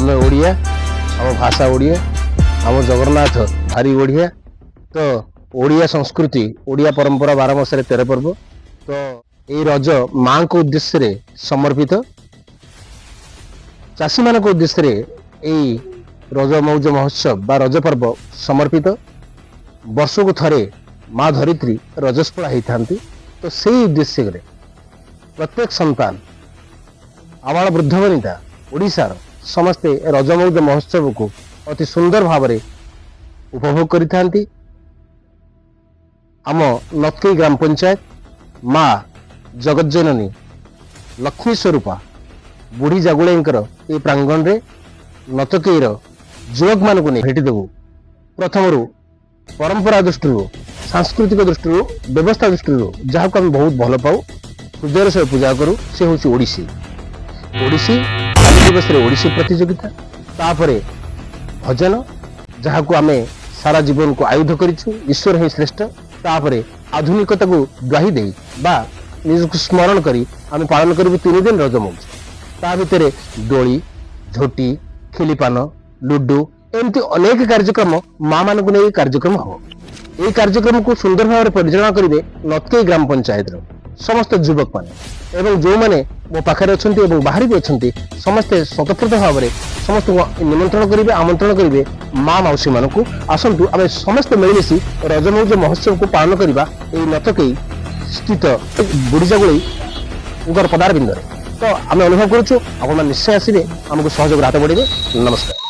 आम ओडिया आम भाषा ओडिया आम जगन्नाथ भारी ओडिया तो ओडिया संस्कृति ओडिया परंपरा 12 मास 13 पर्व तो ये रज माँ को उद्देश्य रे समर्पित चाषी मान उद्देश्य रे यही रज मौज महोत्सव बा रज पर्व समर्पित वर्ष को थरे माँ धरित्री रजस्पला होता तो से उद्देश्य रे प्रत्येक संतान आबाल वृद्ध वनिता ओडिशार समस्ते रज मौज महोत्सव को अति सुंदर भाव उपभोग करिथांती। आम नतकई ग्राम पंचायत माँ जगज्जननी लक्ष्मी स्वरूपा बुढ़ी जागुलेंकर ये प्रांगण रे नतकईर युवक मान को भेटी देबू। प्रथम परंपरा दृष्टि सांस्कृतिक दृष्टि व्यवस्था दृष्टि जहाँ को आम बहुत भल पाऊ हृदय सह पूजा करूँ से हूँ ओडिसी ओडिसी दिवस ओडिसी प्रतियोगिता तापरे भजन जहाँ को आम सारा जीवन को आयुध करिछु ईश्वर ही श्रेष्ठ तापरे आधुनिकता को ग्वाही दे बा निज स्मरण करी आम पालन करूँ 3 दिन रज मौज ता भितर दोली झोटी खिलीपान लुडु एमती अनेक कार्यक्रम माँ मान को नहीं कार्यक्रम हम ये कार्यक्रम को सुंदर भाव परिचालना करेंगे नतकई ग्राम पंचायत समस्त युवक मैंने एवं जो मैंने मो पाखे अच्छा बाहर भी अच्छा समस्ते स्वतंत्र भाव में समस्त निमंत्रण करेंगे आमंत्रण करेंगे माँ मौसी मान को आसतु आम समस्त मिलमिशी रजमौज महोत्सव को पालन करवा नतकई स्थित बुढ़ीजागुड़ी पदार बिंदु तो आम अनुभव करुँ आप निश्चय आसवे आमको सहयोग हाथ बढ़े। नमस्कार।